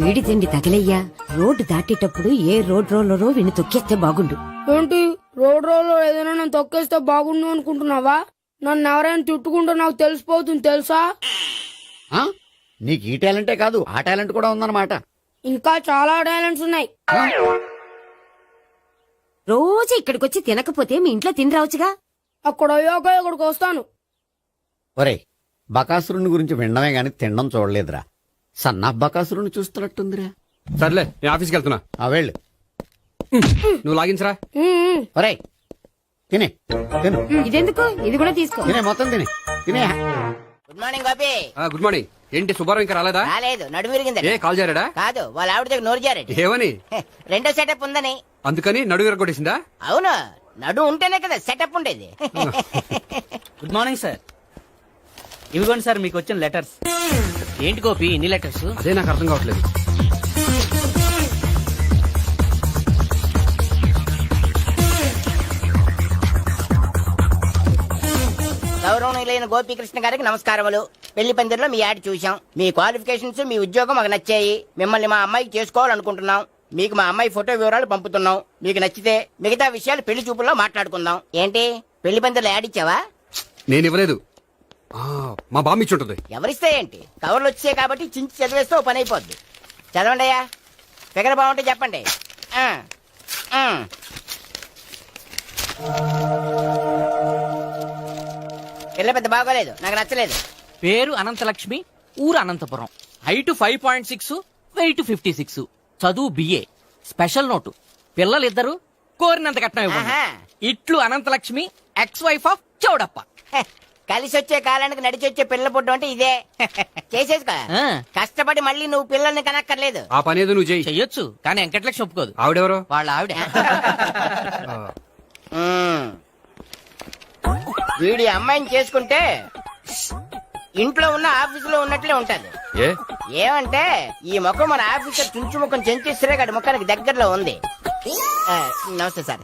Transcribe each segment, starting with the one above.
వీడి తిండి తగలయ్యా. రోడ్డు దాటేటప్పుడు ఏ రోడ్ రోలరో వీడిని తొక్కేస్తే బాగుండు. ఏంటి రోడ్ రోల్లో ఏదైనా నన్ను తొక్కేస్తే బాగుండు అనుకుంటున్నావా? నన్ను ఎవరైనా తిట్టుకుంటే నాకు తెలిసిపోతుంది తెలుసా? నీకు ఈ టాలెంటే కాదు ఆ టాలెంట్ కూడా ఉందన్నమాట. ఇంకా చాలా టాలెంట్స్ ఉన్నాయి. రోజు ఇక్కడికొచ్చి తినకపోతే మీ ఇంట్లో తిని రావచ్చుగా. అక్కడ అయ్యాక ఇక్కడికి వస్తాను. ఒరే, బకాసురుని గురించి వినడమే గాని తినడం చూడలేదురా. సన్నా బకాసురుని చూస్తున్నట్టుందిరా. సర్లే నేను ఆఫీస్కి వెళ్తున్నా. వెళ్ళు. నువ్వు లాగించరా. ఒరే తినే తిను. ఇదెందుకు? ఇది కూడా తీసుకో. తినే మొత్తం తినే తినే. Good morning Gopi. Good morning. ఏంటి సుబ్బారావు ఇంకా రాలేదా? రాలేదు, నడుము విరిగింది. ఏ కాల్ జారాడా? కాదు, వాళ్ళ ఆవిడ దగ్గర నోరు జారెడ్డి. ఏమని? రెండో సెటప్ ఉందని. అందుకని నడుగు విరగొట్టేసిందా? అవును, నడు ఉంటేనే కదా సెటప్ ఉండేది. Good morning sir. ఇవిగోండి సార్ మీకు వచ్చిన లెటర్స్. ఏంటి గోపి ఇన్ని లెటర్స్? అదే నాకు అర్థం కావట్లేదు. గౌరవనీయులైన గోపీకృష్ణ గారికి నమస్కారములు. పెళ్లి పందిరిలో మీ యాడ్ చూశాం. మీ క్వాలిఫికేషన్స్, మీ ఉద్యోగం మాకు నచ్చాయి. మిమ్మల్ని మా అమ్మాయికి చేసుకోవాలనుకుంటున్నాం. మీకు మా అమ్మాయి ఫోటో వివరాలు పంపుతున్నాం. మీకు నచ్చితే మిగతా విషయాలు పెళ్లి చూపుల్లో మాట్లాడుకుందాం. ఏంటి పెళ్లి పందిరిలో యాడ్ ఇచ్చావా? నేను ఇవ్వలేదు, మా బామ్మ ఇచ్చి ఉంటుంది. ఎవరిస్తే ఏంటి, కవర్లు వచ్చాయి కాబట్టి చించి చదివేస్తే ఓ పని అయిపోద్ది. చదవండి అయ్యా, ఫిగర్ బాగుంటే చెప్పండి. పిల్ల పెద్ద బాగోలేదు, నాకు నచ్చలేదు. పేరు అనంతలక్ష్మి, ఊరు అనంతపురం, హైట్ 5.6, వెయిట్ 56, చదువు BA, స్పెషల్ నోటు పిల్లలిద్దరు కోరినంత కట్నం ఇవ్వండి. ఇట్లు Anantalakshmi, ex wife of Chowdappa. కలిసి వచ్చే కాలానికి నడిచి వచ్చే పిల్ల పుట్టం అంటే ఇదే. చేసేసుకో, కష్టపడి మళ్ళీ నువ్వు పిల్లల్ని కనక్కర్లేదు. ఆ పని ఏదో నువ్వు చెయ్యి. చెయ్యొచ్చు, కానీ వెంకటలక్ష్మి ఒప్పుకోదు. ఆవిడెవరో? వాళ్ళ ఆవిడ. వీడి అమ్మాయిని చేసుకుంటే ఇంట్లో ఉన్న ఆఫీసులో ఉన్నట్లే ఉంటది. ఏమంటే ఈ ముఖం మన ఆఫీసర్ చుంచు ముఖం చెంచేశ్వరే గారి ముఖానికి దగ్గరలో ఉంది. నమస్తే సార్,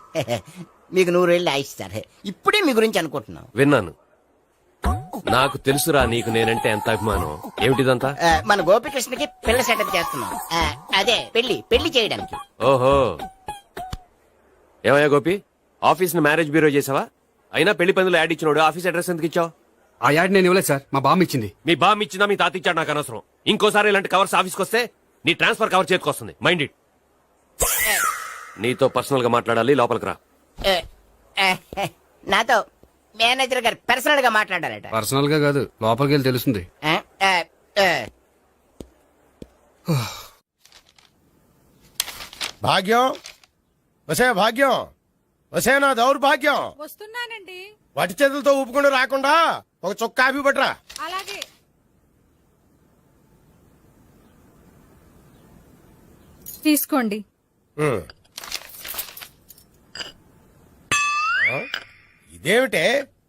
మీకు 100 ఏళ్ళు ఆయుష్ సార్. ఇప్పుడే మీ గురించి అనుకుంటున్నాం. విన్నాను, నాకు తెలుసురా నీకు నేనంటే ఎంత అభిమానం. ఏమిటిదంతా? మన గోపికృష్ణకి పిల్ల సెటప్ చేస్తున్నాం. అదే పెళ్లి చేయడానికి. ఓహో, ఏమయ్యా గోపి, ఆఫీస్ ని మ్యారేజ్ బ్యూరో చేసావా? అయినా పెళ్లి పందులు యాడ్ ఇచ్చినోడు ఆఫీస్ అడ్రస్ ఎందుకు ఇచ్చావు? ఆ యాడ్ నేను ఇవ్వలేదు సార్, మా బామ్మ ఇచ్చింది. మీ బామ్మ ఇచ్చిందా మీ తాత ఇచ్చాడు నాకు అనవసరం. ఇంకోసారి ఇలాంటి కవర్స్ ఆఫీస్కి వస్తే నీ ట్రాన్స్ఫర్ కవర్ చేతికొస్తుంది. Mind it. నీతో పర్సనల్ గా మాట్లాడాలి, లోపలికి రా. నాతో మేనేజర్ గారు పర్సనల్ గా మాట్లాడారట. పర్సనల్ గా కాదు, లోపలికి వెళ్ళి తెలుస్తుంది. భాగ్యం, వసే భాగ్యం, వసే నా దౌర్భాగ్యం. వస్తున్నానండి. వటి చేతులతో ఊపుకుండా రాకుండా ఒక చుక్క కాఫీ పట్టరా. అలాగే. తీసుకోండి. ఇదేమిటే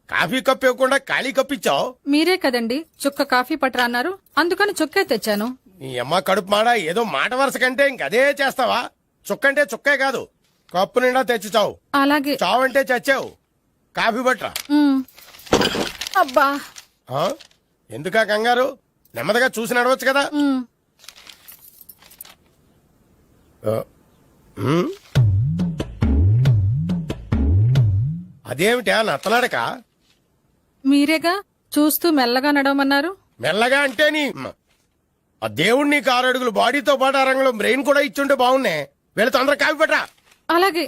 కాఫీ కప్పు ఇవ్వకుండా ఖాళీ కప్పు ఇచ్చావు? మీరే కదండి చుక్క కాఫీ పట్టరా అన్నారు, అందుకని చుక్కే తెచ్చాను. నీ అమ్మ కడుపు మాడ, ఏదో మాట వరుస కంటే ఇంకదే చేస్తావా? చుక్కంటే చుక్కే కాదు, కప్పు నిండా తెచ్చి చావు. అలాగే. చావంటే చచ్చావు. కాఫీ పట్టరా. అబ్బా, ఎందుకా కంగారు? నెమ్మదిగా చూసి నడవచ్చు కదా. అదేమిటా నత్తలాడక? మీరేగా చూస్తూ మెల్లగా నడవమన్నారు. మెల్లగా అంటే నీ ఆ దేవుడు నీకు 6 అడుగులు బాడీతో పాటు ఆ రంగంలో బ్రెయిన్ కూడా ఇచ్చుంటే బాగున్నే. వీళ్ళ తొందర కాఫీ పట్టరా. అలాగే.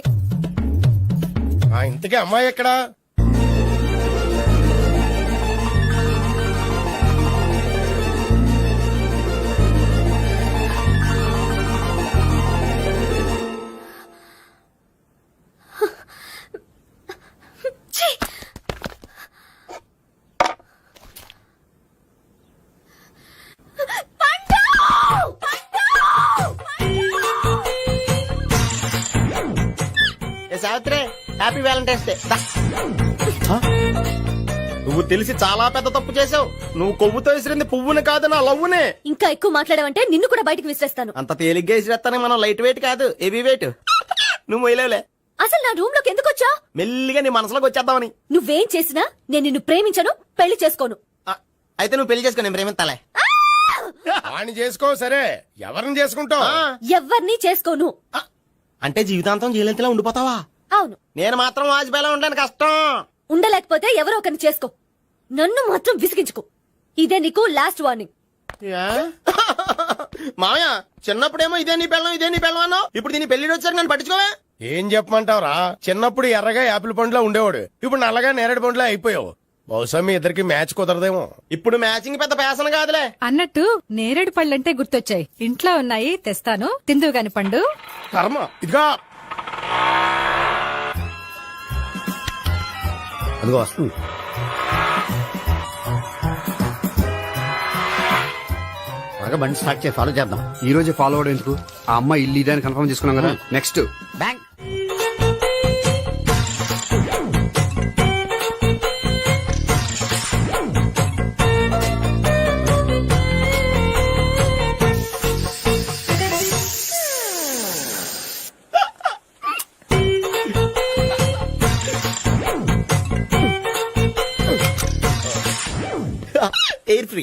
ఇంతకీ అమ్మాయి ఎక్కడా? Savitri, happy Valentine's day. నువ్వు తెలిసి చాలా పెద్ద తప్పు చేసావు. నువ్వు కొవ్వుతో విసిరింది పువ్వుని కాదు, నా లవ్వునే. ఇంకా ఎక్కువ మాట్లాడావంటే నిన్ను కూడా బయటకు విసిరేస్తాను. అంత తేలిగ్గా విసిరేస్తానే మనం లైట్ వెయిట్ కాదు, హెవీ వెయిట్. నువ్వు మొయ్యలేవులే. అసలు నా రూమ్ లోకి ఎందుకు వచ్చా? మెల్లిగా నీ మనసులోకి వచ్చేద్దామని. నువ్వేం చేసినా నేను నిన్ను ప్రేమించను, పెళ్లి చేసుకోను. అయితే నువ్వు పెళ్లి చేసుకో, నేను ప్రేమిస్తాలే. వాణ్ణి చేసుకో సరే, ఎవరిని చేసుకుంటావు? ఎవ్వరినీ చేసుకోను. అంటే జీవితాంతం జైలెంతలా ఉండిపోతావా? అవును. నేను మాత్రం వాజ్పేయిలా ఉండడానికి కష్టం. ఉండలేకపోతే ఎవరో ఒకరిని చేసుకో, నన్ను మాత్రం విసిగించుకో. ఇదే నీకు లాస్ట్ వార్నింగ్. మామయ్య, చిన్నప్పుడేమో ఇదే నీ పెళ్ళం అన్నావు, ఇప్పుడు దీని పెళ్లి వచ్చారు నన్ను పట్టించుకోవే. ఏం చెప్పమంటావురా, చిన్నప్పుడు ఎర్రగా యాపిల్ పండులో ఉండేవాడు, ఇప్పుడు నల్లగా నేరేడు పండులో అయిపోయావు. బహుశా మీ ఇద్దరికి మ్యాచ్ కుదరదేమో. ఇప్పుడు మ్యాచింగ్ పెద్ద పేసన కాదులే. అన్నట్టు నేరేడు పళ్ళంటే గుర్తొచ్చాయి. ఇంట్లో ఉన్నాయి, తెస్తాను, తిందువు గాని పండు. కర్మ. ఇదిగా అదిగో వస్తుంది. త్వరగా బండి స్టార్ట్ చేసి ఫాలో చేద్దాం. ఈ రోజే ఫాలో అవడం ఎందుకు? ఆ అమ్మాయి ఇల్లు ఇదే అని కన్ఫర్మ్ చేసుకున్నాం కదా. Next bank. Air free.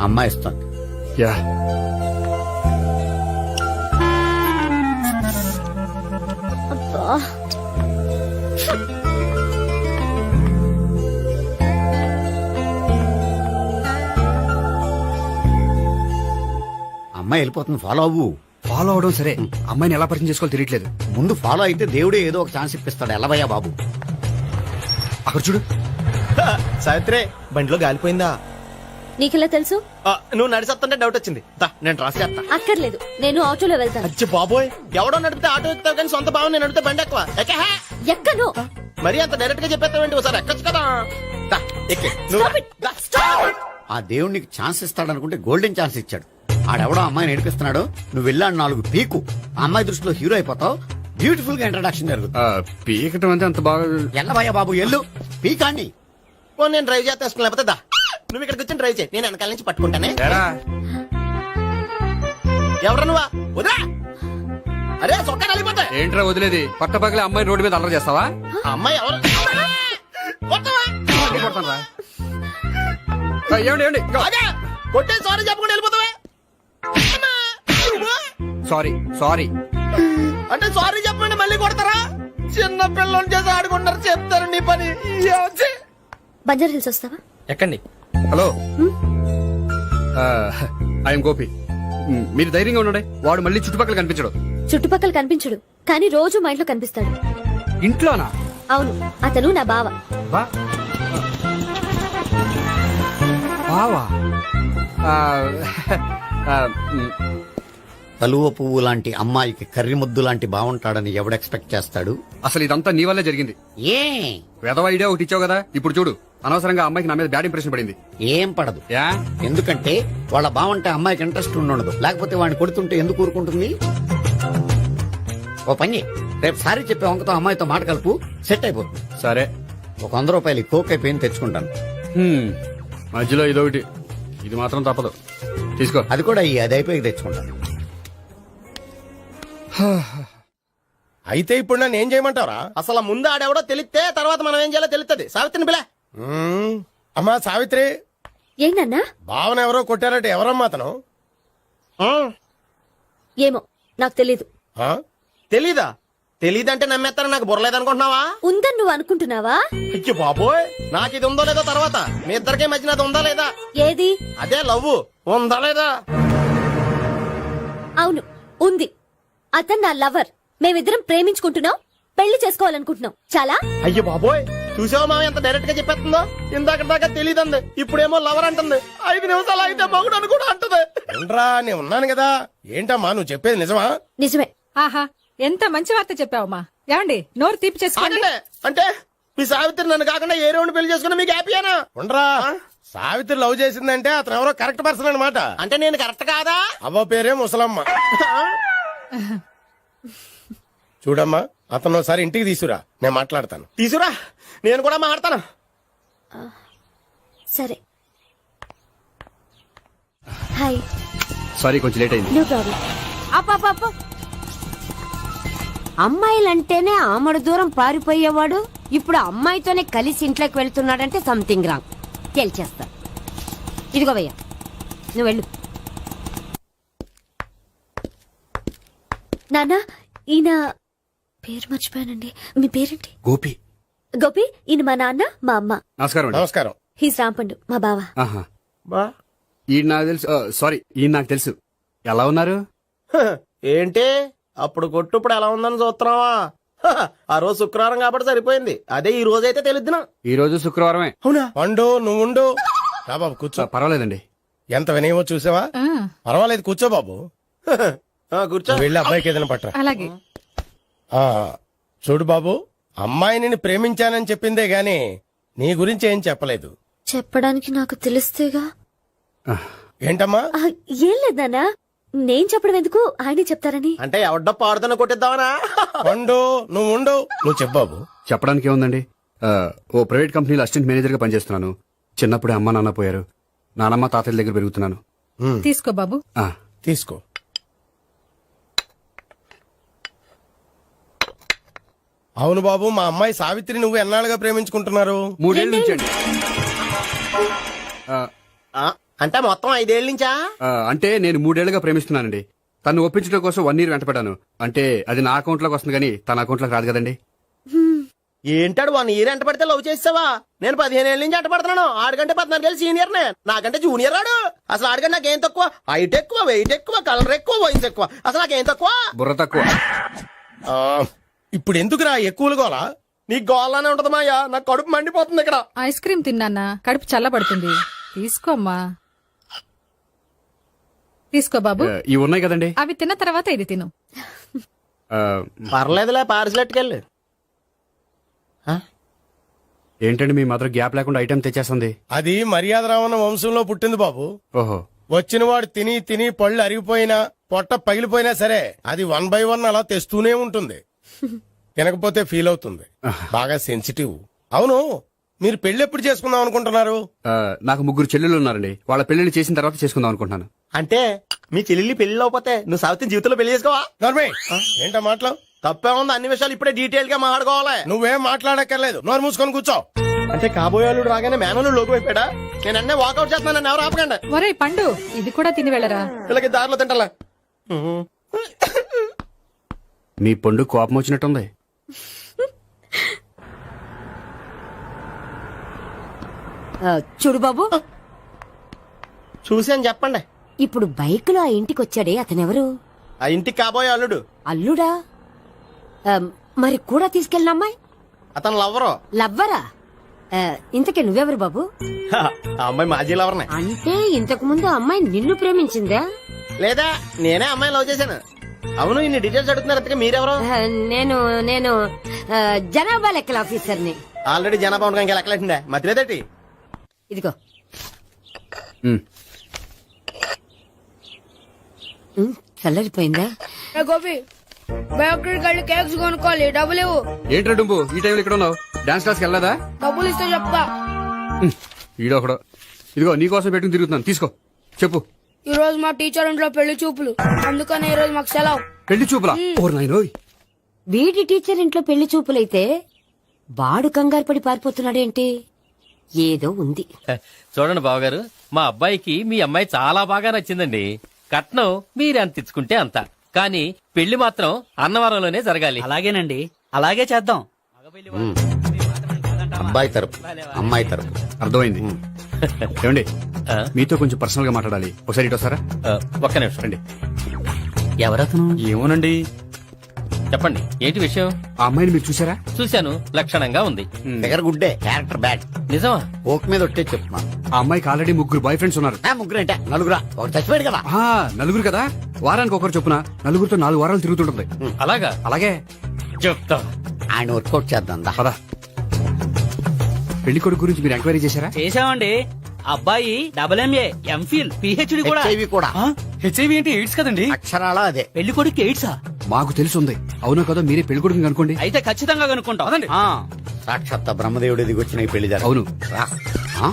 అమ్మాయి ఇస్తాను. యా అబ్బా, అమ్మాయి వెళ్ళిపోతుంది, ఫాలో అవ్వు. ఫాలో అవడం సరే, అమ్మాయిని ఎలా పరిచయం చేసుకోవాలో తెలియట్లేదు. ముందు ఫాలో అయితే దేవుడే ఏదో ఒక ఛాన్స్ ఇప్పిస్తాడు. ఎలవయ్యా బాబు. అక్కడ చూడు. సావిత్రి, బండిలో గాలిపోయిందా? నీకెలా తెలుసు? నువ్వు నడిచేస్తుంటే డౌట్ వచ్చింది. నేను ట్రాస్ చేస్తా. అక్కర్లేదు, నేను ఆటోలో వెళ్తాను. అచ్చి బాబోయ్, ఎవడో నడిపితే ఆటో ఎక్కుతావు కానీ సొంత భావం నేను నడిపితే బండి ఎక్కువ. ఎక్కను. మరి అంత డైరెక్ట్ గా చెప్పేస్తావేంటి? ఒకసారి ఎక్కొచ్చు కదా. దా, ఎక్కే. నువ్వు దా. ఆ దేవుడికి ఛాన్స్ ఇస్తాడు అనుకుంటే గోల్డెన్ ఛాన్స్ ఇచ్చాడు. ఆడెవడో అమ్మాయిని ఏడిపిస్తున్నాడు, నువ్వు వెళ్ళాడు 4 పీకు. ఆ అమ్మాయి దృష్టిలో హీరో అయిపోతావు. బ్యూటిఫుల్ గా ఇంట్రడక్షన్ జరుగుతుంది. పీకటం అంటే అంత బాగా. ఎల్లవయ్యా బాబు, ఎల్లు పీకాన్ని. నేను డ్రైవ్ చేస్తాను, లేకపోతే దా నువ్వు ఇక్కడికి వచ్చి డ్రైవ్ చేయి, నేను వెనకాల నుంచి పట్టుకుంటానే. ఎవరు నువ్వా? వదిలా. అరే చొక్కా కలిపోతా. ఏంట్రా వదిలేది? పట్టపక్కల అమ్మాయి రోడ్డు మీద అల్లరి చేస్తావా? అమ్మాయి ఎవరు? ఏమండి కొట్టే సారీ చెప్పకుండా వెళ్ళిపోతావా? సారీ సారీ అంటే సారీ చెప్పండి మళ్ళీ కొడతారా? చిన్న పిల్లలు చేసి ఆడుకుంటారు, చెప్తారు నీ పని. బంజారా హిల్స్ వస్తావా? ఎక్కండి. Hello, I'm Gopi. మీరు ధైర్యంగా ఉండండి. వాడు మళ్ళీ చుట్టుపక్కల కనిపించడు. చుట్టుపక్కల కనిపించడు, కానీ రోజు మా ఇంట్లో కనిపిస్తాడు. ఇంట్లోనా? అవును, అతను నా బావ. బావా? కలువ పువ్వు లాంటి అమ్మాయికి కర్రి ముద్దు లాంటి బాగుంటాడని ఎవడు ఎక్స్పెక్ట్ చేస్తాడు? అసలు ఇదంతా నీ వల్లే జరిగింది. ఏ వెధవ ఐడియా ఒకటి ఇచ్చావు కదా, ఇప్పుడు చూడు. అనవసరంగా అమ్మాయికి నా మీద బ్యాడ్ ఇంప్రెషన్ పడింది. ఏం పడదు. యా? ఎందుకంటే వాళ్ళ బాగుంటే అమ్మాయికి ఇంట్రెస్ట్ ఉండదు. లేకపోతే వాడిని కొడుతుంటే ఎందుకు ఊరుకుంటుంది? ఓ పని, రేపు సారీ చెప్పే వంకతో అమ్మాయితో మాట కలుపు, సెట్ అయిపోతుంది. సరే, ఒక 100 రూపాయలు కోక్ అయిపోయింది, తెచ్చుకుంటాను. మధ్యలో ఇదొకటి, ఇది మాత్రం తప్పదు. తీసుకో. అది కూడా అది అయిపోయి తెచ్చుకుంటాను. అయితే ఇప్పుడు నన్ను ఏం చేయమంటారా? అసలు ముందు ఆడెవడో తెలిస్తే తర్వాత మనం ఏం చేయాలో తెలుస్తుంది. సావిత్రిని పిల్ల. అమ్మా సావిత్రి. ఏంటన్నా? భావన ఎవరో కొట్టారట, ఎవరమ్మా అతను? ఏమో నాకు తెలీదు. తెలీదా? తెలీదంటే నమ్మేస్తారని నాకు బుర్రలేదనుకుంటున్నావా? ఉందని నువ్వు అనుకుంటున్నావా? అయ్యో బాబోయ్, నాకు ఇది ఉందో లేదో తర్వాత. మీ ఇద్దరికే మధ్యన అది ఉందా లేదా? ఏది? అదే లవ్ ఉందా లేదా? అవును, ఉంది. అతను నా లవర్. మేమిద్దరం ప్రేమించుకుంటున్నాం, పెళ్లి చేసుకోవాలనుకుంటున్నాం. చాలా. అయ్యో బాబోయ్, చూసావా మామ ఎంత డైరెక్ట్ గా చెప్పేస్తుందో? ఇందాక దాకా తెలియదండి, ఇప్పుడేమో లవర్ అంటుంది. 5 నిమిషాలు అయితే మగుడు అని కూడా అంటుంది. ఏంట్రా, నేను ఉన్నాను కదా. ఏంటమ్మా నువ్వు చెప్పేది నిజమా? నిజమే. ఆహా, ఎంత మంచి వార్త చెప్పావమ్మా. ఏమండి, నోరు తీపి చేసుకోండి. అంటే మీ సావిత్రి నన్ను కాకుండా ఏ రౌండ్ పెళ్లి చేసుకున్నా మీకు హ్యాపీయేనా? ఉండరా, సావిత్రి లవ్ చేసిందంటే అతను ఎవరో కరెక్ట్ పర్సన్ అనమాట. అంటే నేను కరెక్ట్ కాదా? అవ్వ పేరే ముసలమ్మ. చూడమ్మా, అతను ఒకసారి ఇంటికి తీసుకురా, నేను మాట్లాడతాను. తీసురా, నేను కూడా మాట్లాడతాను. సరే. హాయ్. సారీ కొంచెం లేట్ అయింది. No problem. అప్ప అమ్మాయిలంటేనే ఆమడు దూరం పారిపోయేవాడు ఇప్పుడు అమ్మాయితోనే కలిసి ఇంట్లోకి వెళ్తున్నాడంటే సంథింగ్ రాంగ్ తేల్చేస్తా. ఇదిగో భయ్యా, నువ్వు వెళ్ళు. నాన్న, ఈయన పేరు మర్చిపోయానండి. మీ పేరేంటి? గోపి. గోపి, ఈయన మా నాన్న, మా అమ్మ. నమస్కారం అండి. నమస్కారం. హీస్ రాంపండు, మా బావ. ఆహా. బా ఈయన నాకు తెలుసు. సారీ, ఈయన నాకు తెలుసు. ఎలా ఉన్నారు? ఏంటి అప్పుడు కొట్టు ఇప్పుడు ఎలా ఉందని చూస్తున్నావా? ఆ రోజు శుక్రవారం కాబట్టి సరిపోయింది. అదే ఈ రోజు అయితే తెలుద్దునా. ఈ రోజు శుక్రవారమే. అవునా? పండు నువ్వుండు. రా బాబు కూర్చో. పర్వాలేదండి. ఎంత వినయమో చూసావా? పర్వాలేదు, కూర్చో బాబు. కూర్చో. వెళ్ళి అబ్బాయికి ఏదైనా పట్టరా. అలాగే. ఆ, చూడు బాబు, అమ్మాయిని నేను ప్రేమించానని చెప్పిందే గాని నీ గురించి ఏం చెప్పలేదు. చెప్పడానికి నాకు తెలిస్తేగా. ఏంటమ్మా? ఆ, ఏం లేదు నాన్న, నేను చెప్పడం ఎందుకు, ఆయనే చెప్తారని. అంటే ఎవడ్డో పాడుతున్నా కొట్టిద్దామనా? పండు నువ్వుండు. నువ్వు చెప్పు బాబు. చెప్పడానికి ఏముందండి, ఓ ప్రైవేట్ కంపెనీలో అసిస్టెంట్ మేనేజర్ గా పనిచేస్తున్నాను. చిన్నప్పుడే అమ్మ నాన్న పోయారు. నానమ్మ తాతయ్య దగ్గర పెరుగుతున్నాను. తీసుకో బాబు. ఆ, తీసుకో. అవును బాబు, మా అమ్మాయి సావిత్రి నువ్వు ఎన్నాళ్ళుగా ప్రేమించుకుంటున్నారు? 3 ఏళ్ళ నుంచి అండి. అంటే మొత్తం 5 ఏళ్ళ నుంచా? అంటే నేను 3 ఏళ్లుగా ప్రేమిస్తున్నానండి. తను ఒప్పించడం కోసం 1 year వెంటపడ్డాను. అంటే అది నా అకౌంట్ లోకి వస్తుంది కానీ తన అకౌంట్ లోకి రాదు కదండి. ఏంటాడు 1 year ఎంట పడితే లవ్ చేసావా? నేను 15 ఏళ్ళ నుంచి ఎంట పడుతున్నాను. ఆడికంటే 14 ఏళ్ళు సీనియర్ నే, నాకంటే జూనియర్ రాడు. అసలు ఆడికంటే నాకేం తక్కువ? హైట్ ఎక్కువ, వెయిట్ ఎక్కువ, కలర్ ఎక్కువ, వయసు ఎక్కువ. అసలు నాకేం తక్కువ? బుర్ర తక్కువ. ఆ, ఇప్పుడు ఎందుకురా ఎక్కువలు గోలా? నీకు గోళ్ళనే ఉంటది మాయా, నాకు కడుపు మండిపోతుంది ఇక్కడ. ఐస్ క్రీమ్ తిన్నానా, కడుపు చల్లబడుతుంది. తీసుకోమ్మా. తీసుకో బాబు. ఇవి ఉన్నాయి కదండి. అవి తిన్న తర్వాత ఇది తిను. పర్లేదులే, పార్సిలెట్కెళ్ళి. ఏంటండి మీ మదర్ గ్యాప్ లేకుండా ఐటెం తెచ్చేస్తుంది? అది మర్యాద రావణ వంశంలో పుట్టింది బాబు. ఓహో. వచ్చిన వాడు తిని తిని పళ్ళు అరిగిపోయినా పొట్ట పగిలిపోయినా సరే అది 1 by 1 అలా తెస్తూనే ఉంటుంది. తినకపోతే ఫీల్ అవుతుంది. బాగా సెన్సిటివ్. అవును, మీరు పెళ్లి ఎప్పుడు చేసుకుందాం అనుకుంటున్నారు? నాకు 3 చెల్లెలు ఉన్నారండి. వాళ్ళ పెళ్లిని చేసిన తర్వాత చేసుకుందాం అనుకుంటున్నాను. అంటే మీ చెల్లెల్ని పెళ్లి లేకపోతే నువ్వు సావిత్రి జీవితంలో పెళ్లి చేసుకోవా? నోర్మే, ఏంటో మాటలు? తప్పే ఉంది, అన్ని విషయాలు ఇప్పుడే డీటెయిల్ గా మాట్లాడుకోవాలి. నువ్వేం మాట్లాడక్కర్లేదు, నోరు మూసుకొని కూర్చో. అంటే కాబోయేవాళ్ళు రాగానే మేనలు లోకి అయిపోయాడా? నేను అన్నీ వాకౌట్ చేస్తున్నాను, నన్ను ఎవరు ఆపకండి. ఒరేయ్ పండు, ఇది కూడా తిని వెళ్ళరా. వీళ్ళకి దారిలో తింటాలా? మీ పండు కోపం వచ్చినట్టుంది. చూడు బాబు, చూసి అని చెప్పండి. ఇప్పుడు బైక్ లో ఆ ఇంటికి వచ్చాడే అతనెవరు? ఆ ఇంటికి కాబోయే అల్లుడు. అల్లుడా? మరి కూడా తీసుకెళ్ళిన అమ్మాయి అతను లవ్వరు. లవ్వరా? ఇంతకీ నువ్వెవరు బాబు? ఆ అమ్మాయి మాజీ లవర్నే. అంటే ఇంతకు ముందు అమ్మాయి నిన్ను ప్రేమించిందా? లేదా నేనే అమ్మాయి లవ్ చేశాను. అవును, ఇన్ని డీటెయిల్స్ అడుగుతున్నారు. అంతగా మీరెవరు? నేను నేను జనాభా లెక్కల ఆఫీసర్ని. ఆల్రెడీ జనాభా ఉండడానికి లెక్కలేండే మధ్యలేదేటి? ఇదిగో. చల్లరిపోయిందా? గోపి, బయోక్రిటిక్ వెళ్ళి కేక్స్ కొనుక్కోవాలి, డబ్బులు ఇవ్వు. ఏంట్రా డుంబు ఈ టైంలో ఇక్కడ ఉన్నావు? డాన్స్ క్లాస్కి వెళ్ళదా? డబ్బులు ఇస్తే చెప్తా. ఈడొకడు. ఇదిగో నీకోసం పెట్టుకుని తిరుగుతున్నాను, తీసుకో. చెప్పు. ఈ రోజు మా టీచర్ ఇంట్లో పెళ్లి చూపులు, అందుకని ఈ రోజు మాకు సెలవు. పెళ్లి చూపులా? ఓర్ నాయనోయ్. వీడి టీచర్ ఇంట్లో పెళ్లి చూపులైతే వాడు కంగారు పడి పారిపోతున్నాడేంటి? ఏదో ఉంది. చూడండి బావగారు, మా అబ్బాయికి మీ అమ్మాయి చాలా బాగా నచ్చిందండి. కట్నం మీరు ఎంత ఇచ్చుకుంటే అంత, కానీ పెళ్లి మాత్రం అన్నవరంలోనే జరగాలి. అలాగేనండి, అలాగే చేద్దాం. అబ్బాయి తరపు, అమ్మాయి తరపు. అర్థమైంది. ఏమండి, మీతో కొంచెం పర్సనల్ గా మాట్లాడాలి. ఒకసారి ఇటు వస్తారా? ఒక్క నిమిషం రండి. ఎవరతను? ఏమోనండి. చెప్పండి, ఏంటి విషయం? ఆ అమ్మాయిని మీరు చూసారా? చూశాను, లక్షణంగా ఉంది. ఫిగర్ గుడ్డే, క్యారెక్టర్ బ్యాడ్. నిజమా? ఓక్ మీద ఒట్టే చెప్తున్నా. ఆ అమ్మాయికి ఆల్రెడీ 3 బాయ్ ఫ్రెండ్స్ ఉన్నారు. 3 అంటే 4 ఒకటి చచ్చిపోయాడు కదా. 4 కదా, వారానికి ఒకరు చొప్పున 4 4 వారాలు తిరుగుతుంటుంది. అలాగా? అలాగే చెప్తా. ఆయన వర్కౌట్ చేద్దాం దా. పదా. పెళ్లి కొడుకు గురించి మీరు ఎంక్వైరీ చేశారా? చేశామండి. అబ్బాయి డబుల్ ఎంఏ ఎంఫిల్ పిహెచ్డి కూడా HIV కూడా హెచ్ఐవి అంటే ఎయిడ్స్ కదండి. అక్షరాల అదే. పెళ్లి కొడుకు ఎయిడ్సా? మాకు తెలుసుంది. అవునా కదా, మీరే పెళ్లి కొడుకుని అనుకోండి. అయితే ఖచ్చితంగా కనుక్కుంటాం. ఆ. సాక్షాత్ బ్రహ్మదేవుడి దిగి వచ్చిన ఈ పెళ్లి అవును. రా. ఆ?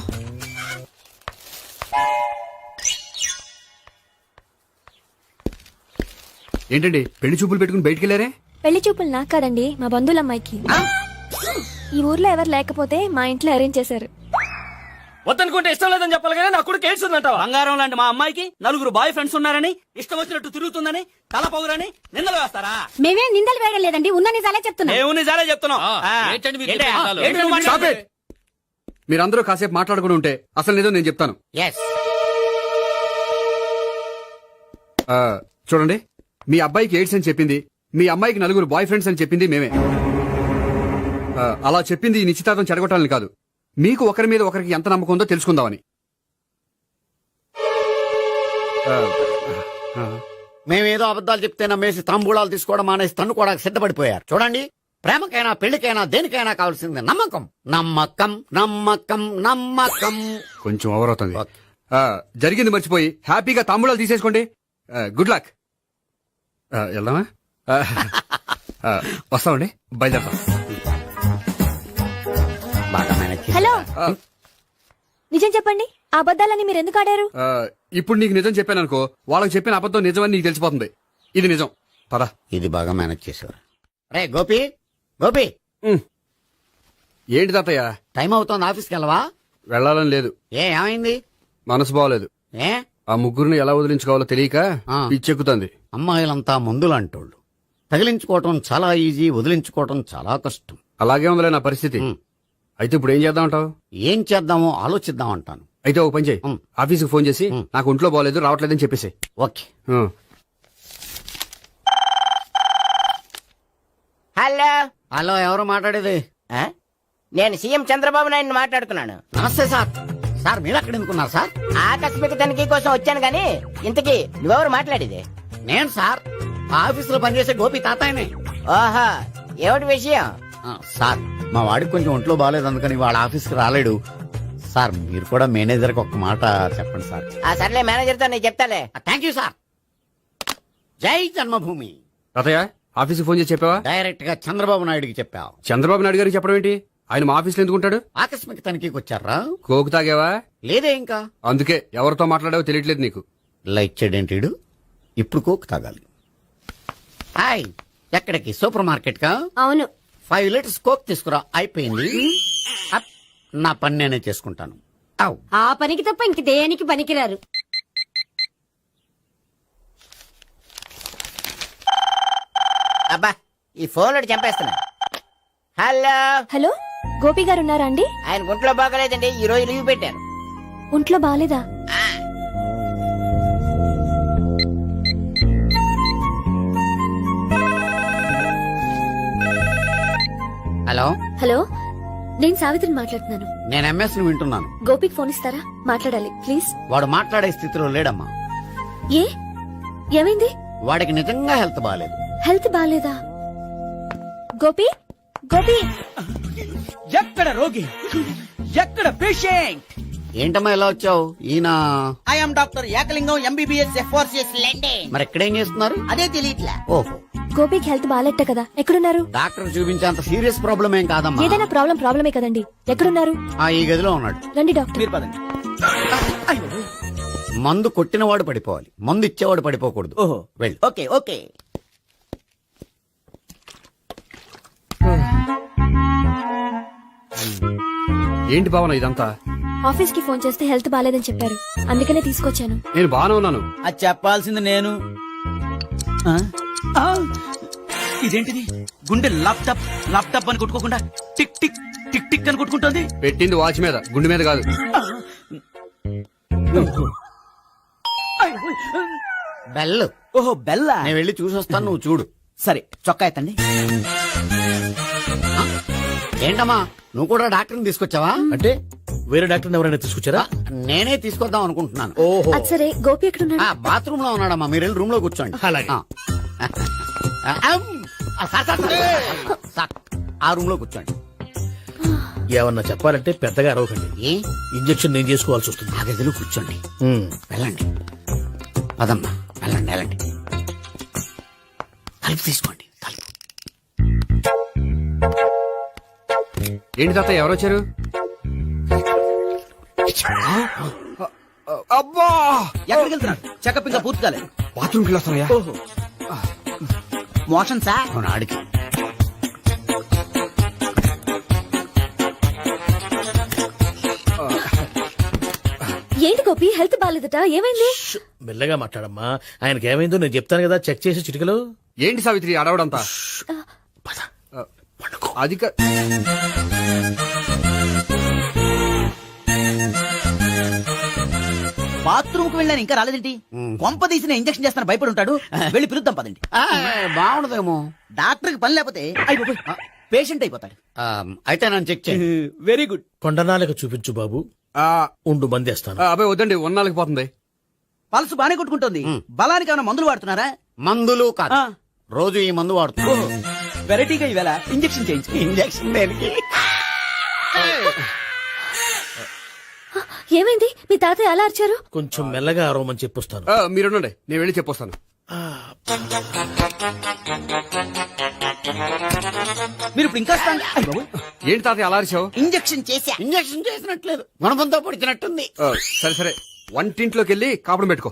ఏంటండి పెళ్లి చూపులు పెట్టుకుని బయటికి వెళ్ళారే? పెళ్లి చూపులు నాకు కాదండి, మా బంధువుల అమ్మాయికి. ఈ ఊర్లో ఎవరు లేకపోతే మా ఇంట్లో అరేంజ్ చేశారు. వద్దనుకుంటే ఇష్టం లేదని చెప్పాలి కానీ నా కొడుకు ఎయిడ్స్ ఉందంటావా? బంగారం లాంటి మా అమ్మాయికి 4 బాయ్ ఫ్రెండ్స్ ఉన్నారని, ఇష్టం వచ్చినట్టు తిరుగుతుందని, తల పొగరని నిందలు వేస్తారా? మేమే నిందలు వేయడం లేదండి, ఉన్న నిజాలే చెప్తున్నా. మేము నిజాలే చెప్తున్నాం. ఏంటండి మీరు ఏంటయ్యా? చెప్పేది? ఏంటి నువ్వు Stop మాట్లాడేది? it! మీరందరూ కాసేపు మాట్లాడుకుని ఉంటే అసలు నిజం నేను చెప్తాను. Yes. చూడండి, మీ అబ్బాయికి ఎయిడ్స్ అని చెప్పింది, మీ అమ్మాయికి 4 బాయ్ ఫ్రెండ్స్ అని చెప్పింది మేమే. అలా చెప్పింది ఈ నిశ్చితార్థం చెడగొట్టాలని కాదు, మీకు ఒకరి మీద ఒకరికి ఎంత నమ్మకం ఉందో తెలుసుకుందామని. మేమేదో అబద్ధాలు చెప్తే నమ్మేసి తాంబూలాలు తీసుకోవడం మానేసి తన్నుకోవడానికి సిద్ధపడిపోయారు. చూడండి, ప్రేమకైనా పెళ్లికైనా దేనికైనా కావాల్సింది నమ్మకం. నమ్మకం నమ్మకం నమ్మకం. కొంచెం ఓవర్ అవుతుంది. జరిగింది మర్చిపోయి హ్యాపీగా తాంబూలాలు తీసేసుకోండి. Good luck. వెళ్దామా? వస్తామండి, బయలుదేరతాం. బాగా మేనేజ్ చేశారు. హలో, నిజం చెప్పండి, ఆ అబద్ధాలని మీరు ఎందుకు ఆడారు? ఇప్పుడు నీకు నిజం చెప్పాను అనుకో, వాళ్ళకి చెప్పిన అబద్ధం నిజమని నీకు తెలిసిపోతుంది. ఇది నిజం. పదా. ఇది బాగా మేనేజ్ చేశారు. రే గోపి, గోపి, ఏంటి తాతయ్య? టైం అవుతోంది, ఆఫీస్కి వెళ్ళవా? వెళ్లాలని లేదు. ఏమైంది? మనసు బాగోలేదు. ఏ ఆ ముగ్గురిని ఎలా వదిలించుకోవాలో తెలియక పిచ్చెక్కుతుంది. అమ్మాయిలంతా మందులంటోళ్ళు. తగిలించుకోవటం చాలా ఈజీ, వదిలించుకోవటం చాలా కష్టం. అలాగే ఉందిలే నా పరిస్థితి. అయితే ఇప్పుడు ఏం చేద్దామంటావు? ఏం చేద్దామో ఆలోచిద్దాం అంటాను. అయితే ఒక పని చేయి, ఆఫీస్కి ఫోన్ చేసి నాకు ఒంట్లో బాగోలేదు రావట్లేదని చెప్పేసి. ఓకే. హలో. హలో, ఎవరు మాట్లాడేది? ఆ? నేను సీఎం చంద్రబాబు నాయుడు మాట్లాడుతున్నాను. నమస్తే సార్. సార్ మీరు అక్కడ ఎందుకున్నారు సార్? ఆకస్మిక తనిఖీ కోసం వచ్చాను గాని ఇంతకీ నువ్వెవరు మాట్లాడేది? నేను సార్ ఆఫీసులో పనిచేసే గోపి తాతాయనే. ఓహో, ఏమిటి విషయం? సార్ మా వాడికి కొంచెం ఒంట్లో బాగాలేదు, అందుకని వాళ్ళ ఆఫీస్కి రాలేడు. సార్ మీరు కూడా మేనేజర్కి ఒక మాట చెప్పండి సార్. ఆ సర్లే, మేనేజర్ తో నేను చెప్తాలే. Thank you sir. జై జన్మభూమి. తాతయ్య ఆఫీస్కి ఫోన్ చేసి చెప్పావా? డైరెక్ట్ గా చంద్రబాబు నాయుడుకి చెప్పావు. చంద్రబాబు నాయుడు గారికి చెప్పడం ఏంటి? ఆయన మా ఆఫీస్లో ఎందుకుంటాడు? ఆకస్మిక తనిఖీకి వచ్చారా? కోకు తాగావా? లేదే ఇంకా. అందుకే ఎవరితో మాట్లాడావో తెలియట్లేదు నీకు. లైక్ చేయడేంటిడు? ఇప్పుడు కోక్ తాగాలి. హాయ్, ఎక్కడికి? సూపర్ మార్కెట్ కా? అవును. 5 లీటర్స్ కోక్ తీసుకురా. అయిపోయింది. అప్, నా పని నేనే చేసుకుంటాను. అవ్. ఆ పనికి తప్ప ఇంక దేనికి పనికిరారు. అబ్బా, ఈ ఫోన్ చంపేస్తున్నా. హలో. హలో, గోపి గారు ఉన్నారా అండి? ఆయన గుంట్లో బాగలేదండి, ఈ రోజు లీవ్ పెట్టారు. ఒంట్లో బాలేదా? హలో. హలో, నేను సావిత్రిని మాట్లాడుతున్నాను. నేను ఎంఎస్ ను వింటున్నాను. గోపికి ఫోన్ ఇస్తారా? మాట్లాడాలి ప్లీజ్. వాడు మాట్లాడే స్థితిలో లేడమ్మా. ఏ, ఏమైంది? వాడికి నిజంగా హెల్త్ బాగాలేదు. హెల్త్ బాలేదా? గోపి, గోపి. ఎక్కడ రోగి, ఎక్కడ పేషెంట్? ఏంటమ్మా ఇలా వచ్చావు? ఈయన I'm doctor Ekalingam MBBS FRCS London. మరి ఎక్కడేం చేస్తున్నారు? అదే తెలియట్లా. ఓహో, గోపికి హెల్త్ బాలేట కదా, ఎక్కడున్నారు? డాక్టర్ చూపించేంత సీరియస్ ప్రాబ్లం ఏం కాదమ్మా. ఏదైనా ప్రాబ్లమే కదండి, ఎక్కడున్నారు? ఈ గదిలో ఉన్నాడు. రండి డాక్టర్. మీరు పదండి. మందు కొట్టినవాడు పడిపోవాలి, మందు ఇచ్చేవాడు పడిపోకూడదు. ఓహో, వెళ్ళి. Okay okay. ఏంటి భావన ఇదంతా? ఆఫీస్ కి ఫోన్ చేస్తే హెల్త్ బాలేదని చెప్పారు, అందుకనే తీసుకొచ్చాను. నేను బాగానే ఉన్నాను. అది చెప్పాల్సింది నేను. ఆ? ఆ! ఇదేంటిది? గుండె ల్యాప్టాప్ ల్యాప్టాప్ అని కొట్టుకోకుండా టిక్ టిక్ టిక్ టిక్ అని కొట్టుకుంటుంది. పెట్టింది వాచ్ మీద, గుండె మీద కాదు. బెల్. ఓహో, బెల్లా. నేను వెళ్ళి చూసొస్తాను, నువ్వు చూడు. సరే, చొక్కా ఎత్తండి. ఏంటమ్మా, నువ్వు కూడా డాక్టర్ని తీసుకొచ్చావా? అంటే వేరే డాక్టర్ ఎవరైనా తీసుకొచ్చారా? నేనే తీసుకొద్దాం అనుకుంటున్నాను. ఓహో, అది సరే, గోపి ఎక్కడున్నాడు? బాత్రూమ్ లో ఉన్నాడమ్మా, మీరు వెళ్ళి రూమ్ లో కూర్చోండి. అలాగే. సార్, ఆ రూమ్ లో కూర్చోండి. ఏమన్నా చెప్పాలంటే పెద్దగా అరవకండి. ఏ ఇంజెక్షన్ నేను చేసుకోవాల్సి వస్తుంది. ఆ గదిలో కూర్చోండి. ఉమ్. వెళ్ళండి. పదమ్మా, వెళ్ళండి వెళ్ళండి. తలుపు తీసుకోండి, తలుపు. ఏంటి తాత ఎవరు వచ్చారు? అబ్బా, ఎక్కడికి వెళ్తున్నాడు? చెకప్ ఇంకా పూర్తి కాలేదు. బాత్రూమ్కి వెళ్ళొస్తున్నాయా? Motion sir. అవును, ఆడికి. ఏంటి గోపి, హెల్త్ బాగాలేదట, ఏమైంది? మెల్లగా మాట్లాడమ్మా. ఆయనకి ఏమైందో నేను చెప్తాను కదా, చెక్ చేసి చిటికలు. ఏంటి సావిత్రి అడవడంతా? అది బాత్రూమ్ కు వెళ్ళాను ఇంకా రాలేదేంటి? కొంప తీసిన ఇంజక్షన్ చేస్తాను భయపడి ఉంటాడు. వెళ్ళి పిలుద్దాం పదండి. బాగుండదేమో. డాక్టర్ కి పని లేకపోతే పేషెంట్ అయిపోతాడు. అయితే నన్ను చెక్ చేయి. Very good. కొండనాలకు చూపించు బాబు. ఉండు మందేస్తాను. అబ్బాయి వద్దండి, ఉన్నాళ్ళకి పోతుంది. పల్సు బానే కొట్టుకుంటుంది. బలానికి ఏమైనా మందులు వాడుతున్నారా? మందులు కాదు, రోజు ఈ మందు వాడుతున్నాను. వెరైటీగా ఈవేళ ఇంజక్షన్ చేయించు. ఇంజక్షన్ దేనికి? ఏమైంది? మీ తాతయ్య అలా అరిచారు? కొంచెం మెల్లగా అరవమని చెప్పొస్తాను. మీరుండండి, నేను వెళ్ళి చెప్పొస్తాను. మీరు ఇప్పుడు ఇంకా strong. అయ్ బాబోయ్. ఏంటి తాత అలా అరిచావు? ఇంజక్షన్ చేసా. ఇంజక్షన్ చేసినట్లేదు, గుణపంతో పొడిచినట్టుంది. సరే సరే, వంటింట్లోకి వెళ్ళి కాపుడు పెట్టుకో.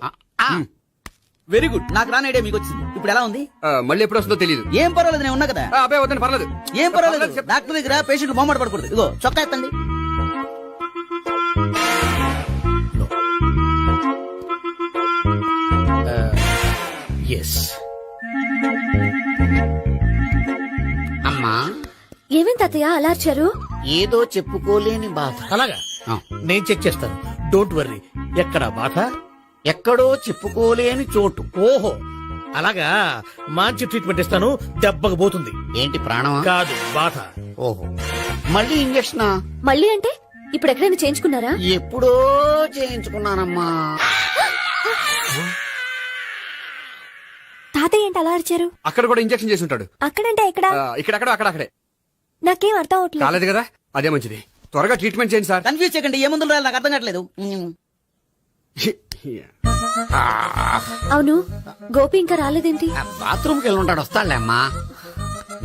Very good. నాకు రాని ఐడియా మీకు వచ్చింది. ఇప్పుడు ఎలా ఉంది? మళ్ళీ ఎప్పుడు వస్తుందో తెలియదు. ఏం పర్వాలేదు, నేను ఉన్నా కదా. అబ్బాయి వద్దండి, పర్లేదు. ఏం పర్వాలేదు. డాక్టర్ దగ్గర పేషెంట్ మొహమాట పడకూడదు. ఇగో చొక్కా ఎత్తండి. ఎస్. అమ్మా, ఏమేం తాతయ్య అలా అరిచారు? ఏదో చెప్పుకోలేని బాధ. అలాగా, నేను చెక్ చేస్తాను. Don't worry. ఎక్కడ బాధ? ఎక్కడో చెప్పుకోలేని చోటు. ఓహో, అలాగా. మంచి ట్రీట్మెంట్ ఇస్తాను, దెబ్బకు పోతుంది. ఏంటి, ప్రాణమా? కాదు, బాధ. ఓహో, మళ్ళీ ఇంజక్షనా? మళ్ళీ అంటే ఇప్పుడు ఎక్కడైనా చేయించుకున్నారా? ఎప్పుడో చేయించుకున్నానమ్మా. తాతయ్య ఏంటి అలా అరిచారు? అక్కడ కూడా ఇంజక్షన్ చేసి ఉంటాడు. అక్కడంటే ఎక్కడ? ఇక్కడక్కడ అక్కడక్కడే. నాకేం అర్థం అవట్లేదు. కాలేదు కదా, అదే మంచిది. త్వరగా ట్రీట్మెంట్ చేయండి సార్. కన్ఫ్యూజ్ చేయకండి. ఏ మందులు రాయాలి నాకు అర్థం కావట్లేదు. అవును, గోపి ఇంకా రాలేదేంటి? బాత్రూమ్కి వెళ్ళి ఉంటాడు, వస్తాడులే అమ్మా.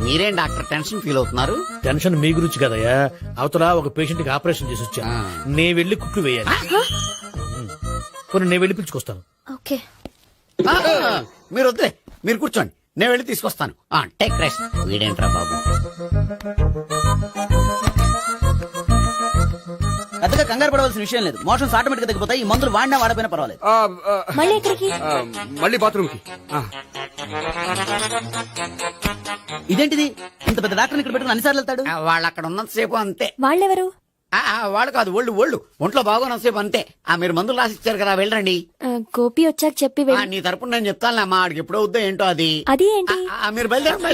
మీరేం డాక్టర్ టెన్షన్ ఫీల్ అవుతున్నారు? టెన్షన్ మీ గురించి కదయ్యా. అవతల ఒక పేషెంట్ కి ఆపరేషన్ చేసి వచ్చా. నేను వెళ్లి కుట్లు వేయాలి. కొన్ని నేను వెళ్ళి పిలుచుకొస్తాను. ఓకే. మీరు వద్దులే, మీరు కూర్చోండి, నేను వెళ్ళి తీసుకొస్తాను. Take rest. వీడేంట్రా బాబు, పెద్దగా కంగారు పడవలసిన విషయం లేదు. మోషన్స్ ఆటోమేటిక్ గా తగ్గిపోతాయి. ఈ మందులు వాడినా వాడపోయినా పర్వాలేదు. మళ్ళీ ఎక్కడికి? మళ్ళీ బాత్రూమ్కి. ఇదేంటిది? ఇంత పెద్ద డాక్టర్ ఇక్కడ పెట్టుకుని అన్నిసార్లు వెళ్తాడు? వాళ్ళు అక్కడ ఉన్నంతసేపు అంతే. వాళ్ళెవరు? వాళ్ళు కాదు, ఒళ్ళు ఒంట్లో బాగోనంతసేపు అంతే. మీరు మందులు రాసిచ్చారు కదా, వెళ్ళండి. గోపి వచ్చాక చెప్పి నీ తరపున నేను చెప్తానులే అమ్మా. ఆడికి ఎప్పుడో వద్దో ఏంటో అది. అది ఏంటి? మీరు బయలుదేరండి.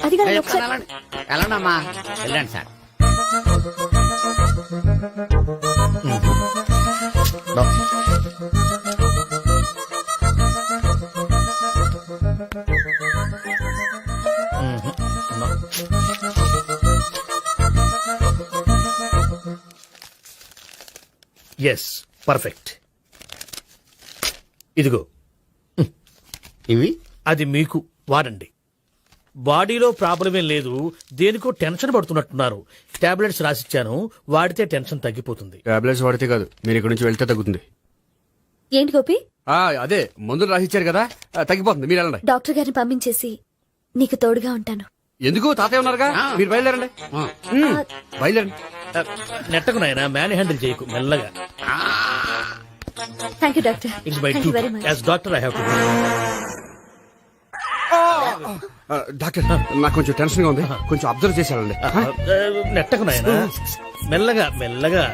అది కాదు, ఒకసారి- వెళ్ళండి అమ్మా, వెళ్ళండి సార్. Yes, perfect. ఇదిగో ఇవి అది మీకు వాడండి. బాడీలో ప్రాబ్లం ఏం లేదు, దేనికో టెన్షన్ పడుతున్నట్టున్నారు. టాబ్లెట్స్ రాసిచ్చాను, వాడితే టెన్షన్ తగ్గిపోతుంది. టాబ్లెట్స్ వాడితే కాదు, మీరు ఇక్కడ నుంచి వెళ్తే తగ్గుతుంది. ఏంటి గోపి? అదే మందులు రాసిచ్చారు కదా, తగ్గిపోతుంది. మీరు వెళ్ళండి. డాక్టర్ గారిని పంపించేసి నీకు తోడుగా ఉంటాను. ఎందుకు, తాతయ్య ఉన్నారుగా, మీరు బయలుదేరండి. బయలుదేరండి. నెట్టకు నాయనా, మ్యాన్ హ్యాండిల్ చేయకు, మెల్లగా. Thank you doctor. It's my thank you very much. As doctor I have to. Doctor, నాకు కొంచెం టెన్షన్ గా ఉంది, కొంచెం అబ్జర్వ్ చేశానండి. నెట్టకు నాయనా, మెల్లగా మెల్లగా.